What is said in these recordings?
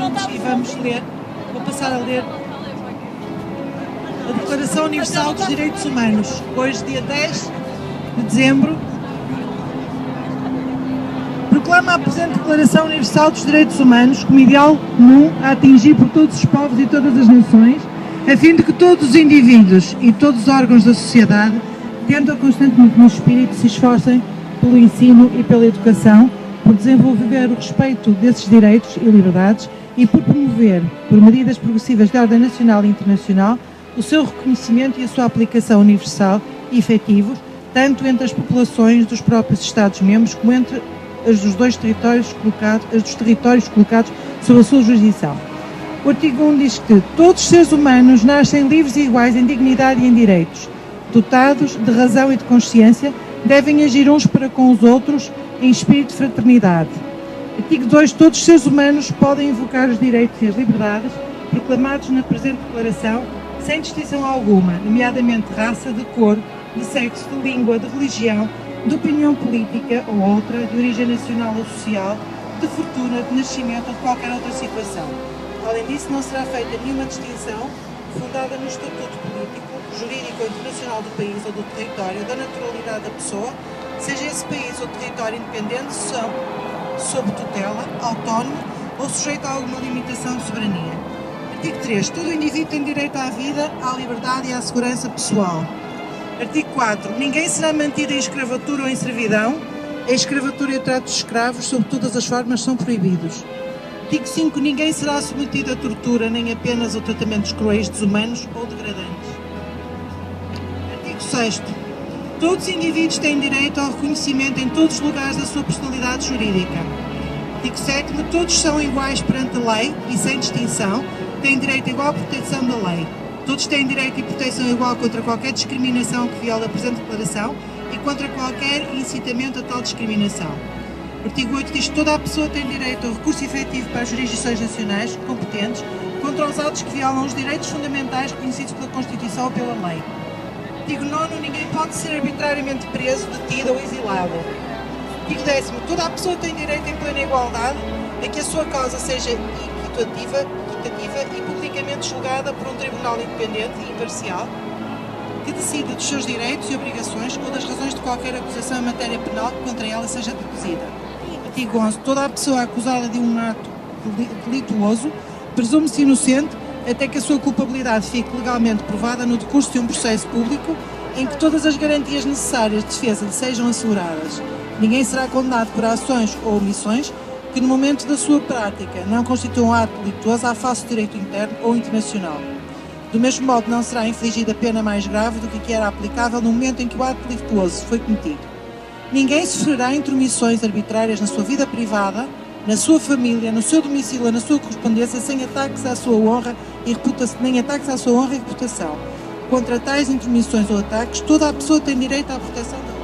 e vamos ler, vou passar a ler a Declaração Universal dos Direitos Humanos, hoje dia 10 de dezembro. Proclama a presente Declaração Universal dos Direitos Humanos como ideal comum a atingir por todos os povos e todas as nações, a fim de que todos os indivíduos e todos os órgãos da sociedade tentam constantemente no espírito se esforcem pelo ensino e pela educação, por desenvolver o respeito desses direitos e liberdades e por promover, por medidas progressivas de ordem nacional e internacional, o seu reconhecimento e a sua aplicação universal e efetivos, tanto entre as populações dos próprios Estados-membros como entre as dos territórios colocados sob a sua jurisdição. O artigo 1 diz que todos os seres humanos nascem livres e iguais em dignidade e em direitos, dotados de razão e de consciência, devem agir uns para com os outros em espírito de fraternidade. Artigo 2. Todos os seres humanos podem invocar os direitos e as liberdades proclamados na presente declaração, sem distinção alguma, nomeadamente de raça, de cor, de sexo, de língua, de religião, de opinião política ou outra, de origem nacional ou social, de fortuna, de nascimento ou de qualquer outra situação. Além disso, não será feita nenhuma distinção fundada no estatuto político, jurídico ou internacional do país ou do território, da naturalidade da pessoa, seja esse país ou território independente, são sob tutela, autónomo ou sujeito a alguma limitação de soberania. Artigo 3. Todo indivíduo tem direito à vida, à liberdade e à segurança pessoal. Artigo 4. Ninguém será mantido em escravatura ou em servidão. A escravatura e o trato de escravos, sob todas as formas, são proibidos. Artigo 5. Ninguém será submetido a tortura, nem a penas ou tratamentos cruéis, desumanos ou degradantes. Artigo 6. Todos os indivíduos têm direito ao reconhecimento em todos os lugares da sua personalidade jurídica. Artigo 7. Todos são iguais perante a lei e sem distinção, têm direito a igual proteção da lei. Todos têm direito e proteção igual contra qualquer discriminação que viola a presente declaração e contra qualquer incitamento a tal discriminação. O artigo 8 diz que toda a pessoa tem direito ao recurso efetivo para as jurisdições nacionais competentes contra os atos que violam os direitos fundamentais reconhecidos pela Constituição ou pela lei. Artigo 9. Ninguém pode ser arbitrariamente preso, detido ou exilado. Artigo 10. Toda a pessoa tem direito em plena igualdade a que a sua causa seja equitativa e publicamente julgada por um tribunal independente e imparcial que decida dos seus direitos e obrigações ou das razões de qualquer acusação em matéria penal que contra ela seja deduzida. Artigo 11. Toda a pessoa acusada de um ato delituoso presume-se inocente até que a sua culpabilidade fique legalmente provada no decurso de um processo público em que todas as garantias necessárias de defesa lhe sejam asseguradas. Ninguém será condenado por ações ou omissões que no momento da sua prática não constituam um ato delituoso à face do direito interno ou internacional. Do mesmo modo, não será infligida pena mais grave do que era aplicável no momento em que o ato delituoso foi cometido. Ninguém sofrerá intromissões arbitrárias na sua vida privada, na sua família, no seu domicílio ou na sua correspondência, sem ataques à sua honra e reputação, nem ataques à sua honra e reputação. Contra tais intromissões ou ataques, toda a pessoa tem direito à proteção da lei.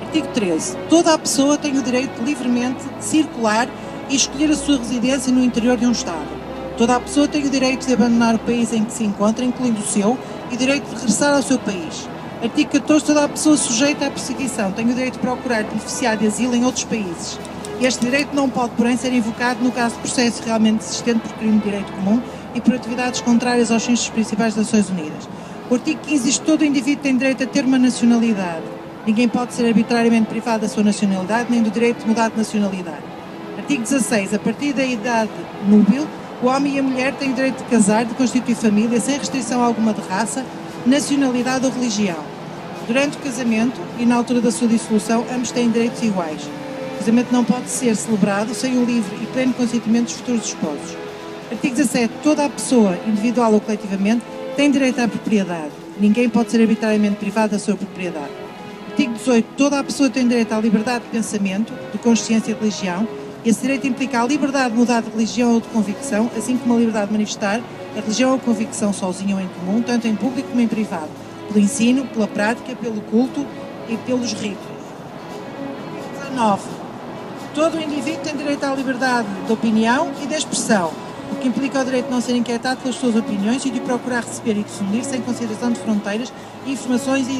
Artigo 13. Toda a pessoa tem o direito de livremente circular e escolher a sua residência no interior de um Estado. Toda a pessoa tem o direito de abandonar o país em que se encontra, incluindo o seu, e o direito de regressar ao seu país. Artigo 14. Toda a pessoa sujeita à perseguição tem o direito de procurar beneficiar de asilo em outros países. Este direito não pode, porém, ser invocado no caso de processo realmente existente por crime de direito comum e por atividades contrárias aos fins principais das Nações Unidas. O artigo 15 diz que todo indivíduo tem direito a ter uma nacionalidade. Ninguém pode ser arbitrariamente privado da sua nacionalidade nem do direito de mudar de nacionalidade. Artigo 16. A partir da idade núbil, o homem e a mulher têm o direito de casar, de constituir família, sem restrição alguma de raça, nacionalidade ou religião. Durante o casamento e na altura da sua dissolução, ambos têm direitos iguais. O casamento não pode ser celebrado sem o livre e pleno consentimento dos futuros esposos. Artigo 17. Toda a pessoa, individual ou coletivamente, tem direito à propriedade. Ninguém pode ser arbitrariamente privado da sua propriedade. Artigo 18. Toda a pessoa tem direito à liberdade de pensamento, de consciência e de religião, e esse direito implica a liberdade de mudar de religião ou de convicção, assim como a liberdade de manifestar a religião ou a convicção sozinho ou em comum, tanto em público como em privado, pelo ensino, pela prática, pelo culto e pelos ritos. Artigo 19. Todo o indivíduo tem direito à liberdade de opinião e de expressão, o que implica o direito de não ser inquietado pelas suas opiniões e de procurar receber e difundir, sem consideração de fronteiras, informações e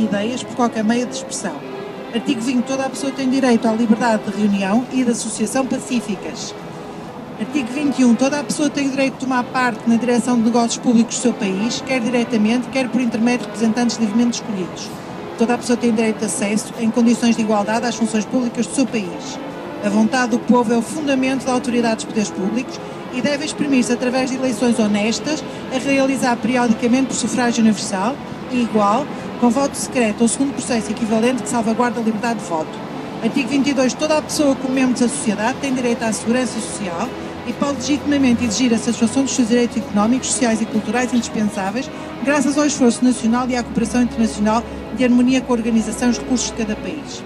ideias por qualquer meio de expressão. Artigo 20. Toda a pessoa tem direito à liberdade de reunião e de associação pacíficas. Artigo 21. Toda a pessoa tem o direito de tomar parte na direção de negócios públicos do seu país, quer diretamente, quer por intermédio de representantes livremente escolhidos. Toda a pessoa tem direito de acesso, em condições de igualdade, às funções públicas do seu país. A vontade do povo é o fundamento da autoridade dos poderes públicos e deve exprimir-se através de eleições honestas, a realizar periodicamente por sufrágio universal e igual, com voto secreto ou segundo processo equivalente que salvaguarda a liberdade de voto. Artigo 22. Toda a pessoa como membro da sociedade tem direito à segurança social e pode legitimamente exigir a satisfação dos seus direitos económicos, sociais e culturais indispensáveis, graças ao esforço nacional e à cooperação internacional de harmonia com a organização e os recursos de cada país.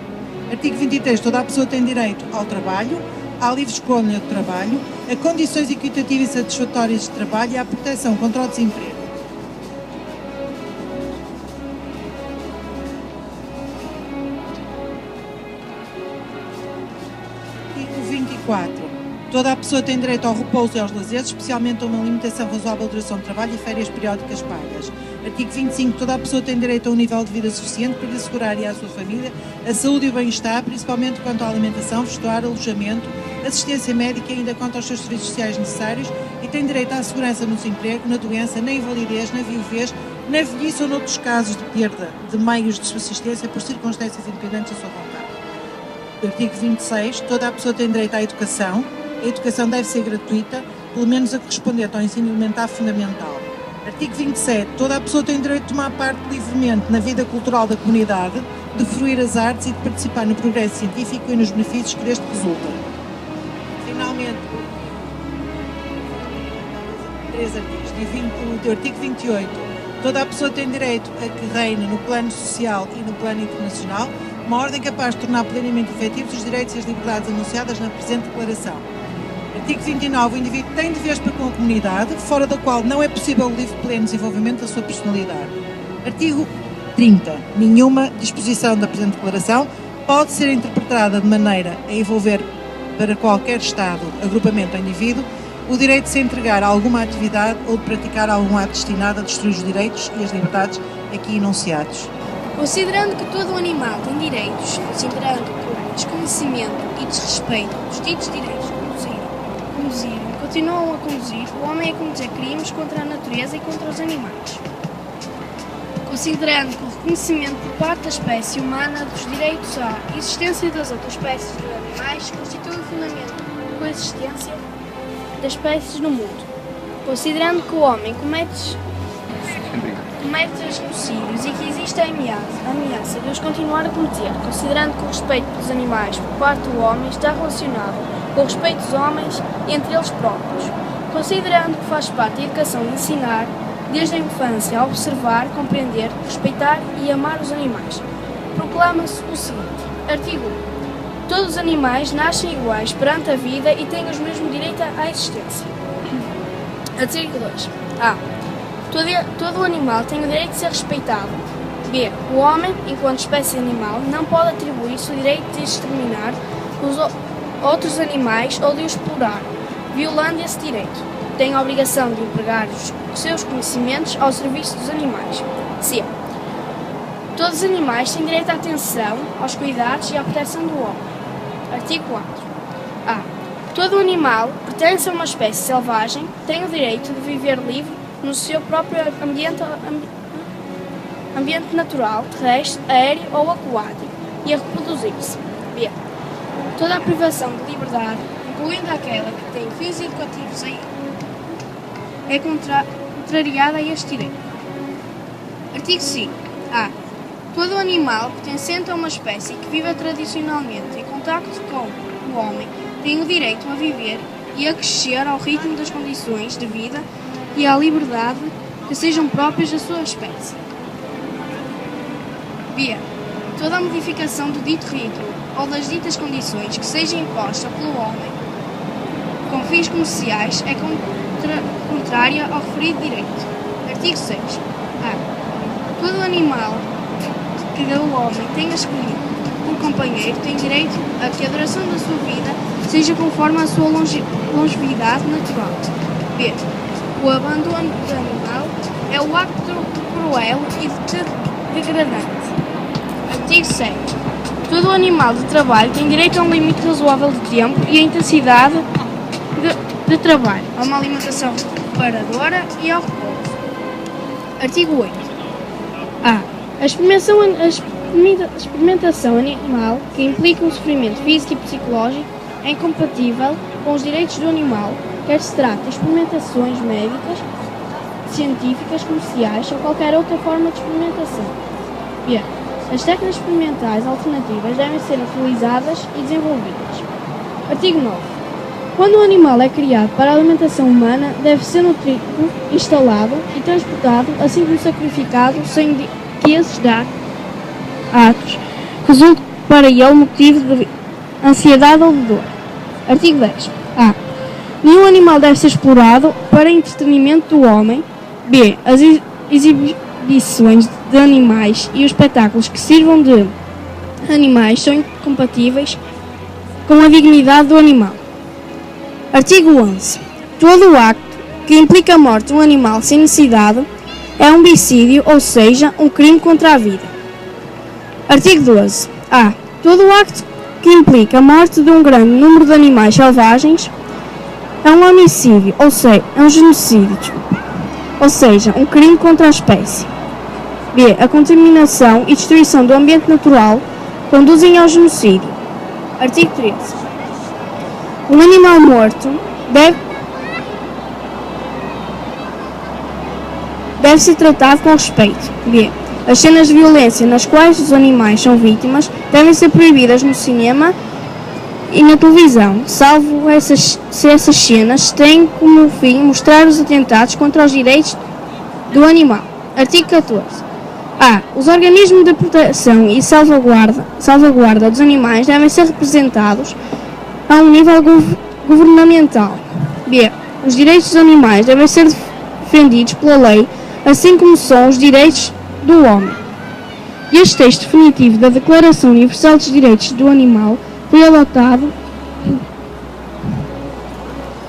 Artigo 23. Toda a pessoa tem direito ao trabalho, à livre escolha do trabalho, a condições equitativas e satisfatórias de trabalho e à proteção contra o desemprego. Artigo 24. Toda a pessoa tem direito ao repouso e aos lazeres, especialmente a uma limitação razoável de duração de trabalho e férias periódicas pagas. Artigo 25. Toda a pessoa tem direito a um nível de vida suficiente para lhe assegurar e à sua família a saúde e o bem-estar, principalmente quanto à alimentação, vestuário, alojamento, assistência médica e ainda quanto aos seus serviços sociais necessários, e tem direito à segurança no desemprego, na doença, na invalidez, na viuvez, na velhice ou noutros casos de perda de meios de subsistência por circunstâncias independentes da sua vontade. Artigo 26. Toda a pessoa tem direito à educação. A educação deve ser gratuita, pelo menos a correspondente ao ensino elementar fundamental. Artigo 27. Toda a pessoa tem direito de tomar parte livremente na vida cultural da comunidade, de fruir as artes e de participar no progresso científico e nos benefícios que deste resultam. Finalmente, três artigos. Do artigo 28. Toda a pessoa tem direito a que reine no plano social e no plano internacional uma ordem capaz de tornar plenamente efetivos os direitos e as liberdades anunciadas na presente declaração. Artigo 29. O indivíduo tem deveres para com a comunidade, fora da qual não é possível o livre pleno desenvolvimento da sua personalidade. Artigo 30. Nenhuma disposição da presente declaração pode ser interpretada de maneira a envolver para qualquer Estado, agrupamento ou indivíduo o direito de se entregar a alguma atividade ou de praticar algum ato destinado a destruir os direitos e as liberdades aqui enunciados. Considerando que todo o animal tem direitos, considerando que o desconhecimento e desrespeito dos ditos direitos continuam a conduzir, o homem a cometer crimes contra a natureza e contra os animais. Considerando que o reconhecimento por parte da espécie humana dos direitos à existência das outras espécies de animais constitui o fundamento da coexistência das espécies no mundo. Considerando que o homem comete genocídios e que existe a ameaça de os continuar a cometer, considerando que o respeito pelos animais por parte do homem está relacionado com o respeito dos homens entre eles próprios, considerando que faz parte da educação de ensinar, desde a infância, a observar, compreender, respeitar e amar os animais. Proclama-se o seguinte: Artigo 1. Todos os animais nascem iguais perante a vida e têm os mesmos direitos à existência. Artigo 2. A. Todo animal tem o direito de ser respeitado. B. O homem, enquanto espécie animal, não pode atribuir-se o direito de exterminar os outros animais ou de os explorar, violando esse direito. Tem a obrigação de empregar os seus conhecimentos ao serviço dos animais. C. Todos os animais têm direito à atenção, aos cuidados e à proteção do homem. Artigo 4. A. Todo animal pertence a uma espécie selvagem, tem o direito de viver livre no seu próprio ambiente natural, terrestre, aéreo ou aquático, e a reproduzir-se. B. Toda a privação de liberdade, incluindo aquela que tem fins educativos, é contrariada a este direito. Artigo 5. A. Todo animal pertencente a uma espécie que viva tradicionalmente em contacto com o homem tem o direito a viver e a crescer ao ritmo das condições de vida e à liberdade que sejam próprias da sua espécie. B. Toda a modificação do dito ritmo ou das ditas condições que seja imposta pelo homem com fins comerciais é contrária ao referido direito. Artigo 6. A. Todo animal que o homem tenha escolhido por companheiro tem direito a que a duração da sua vida seja conforme a sua longevidade natural. B. O abandono do animal é o acto cruel e degradante. Artigo 7. Todo animal de trabalho tem direito a um limite razoável de tempo e a intensidade de trabalho, a uma alimentação reparadora e ao repouso. Artigo 8. A. A experimentação animal que implica um sofrimento físico e psicológico é incompatível com os direitos do animal, quer se trate de experimentações médicas, científicas, comerciais ou qualquer outra forma de experimentação. B. As técnicas experimentais alternativas devem ser utilizadas e desenvolvidas. Artigo 9. Quando um animal é criado para a alimentação humana, deve ser nutrido, instalado e transportado, assim como sacrificado, sem que esses atos resulte para ele motivo de ansiedade ou de dor. Artigo 10. A. Nenhum animal deve ser explorado para entretenimento do homem. B. As exibições de animais e os espetáculos que sirvam de animais são incompatíveis com a dignidade do animal. Artigo 11. Todo o acto que implica a morte de um animal sem necessidade é um homicídio, ou seja, um crime contra a vida. Artigo 12. A. Todo o acto que implica a morte de um grande número de animais selvagens é um homicídio, ou seja, é um genocídio, ou seja, um crime contra a espécie. B. A contaminação e destruição do ambiente natural conduzem ao genocídio. Artigo 13. Um animal morto deve ser tratado com respeito. B. As cenas de violência nas quais os animais são vítimas devem ser proibidas no cinema e na televisão, salvo se essas cenas têm como fim mostrar os atentados contra os direitos do animal. Artigo 14. A. Os organismos de proteção e salvaguarda dos animais devem ser representados a um nível governamental. B. Os direitos dos animais devem ser defendidos pela lei, assim como são os direitos do homem. Este texto definitivo da Declaração Universal dos Direitos do Animal foi adotado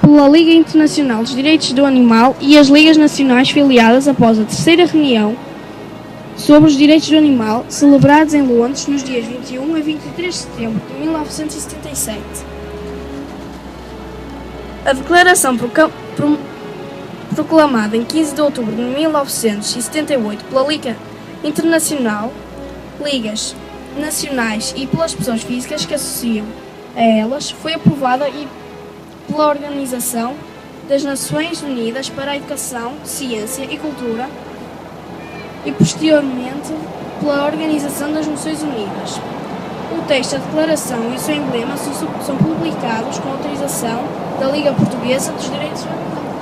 pela Liga Internacional dos Direitos do Animal e as Ligas Nacionais filiadas após a terceira reunião sobre os direitos do animal, celebrados em Londres nos dias 21 a 23 de setembro de 1977. A declaração proclamada em 15 de outubro de 1978 pela Liga Internacional, Ligas Nacionais e pelas pessoas físicas que associam a elas, foi aprovada pela Organização das Nações Unidas para a Educação, Ciência e Cultura e posteriormente pela Organização das Nações Unidas. O texto da declaração e o seu emblema são publicados com autorização da Liga Portuguesa dos Direitos do Animal.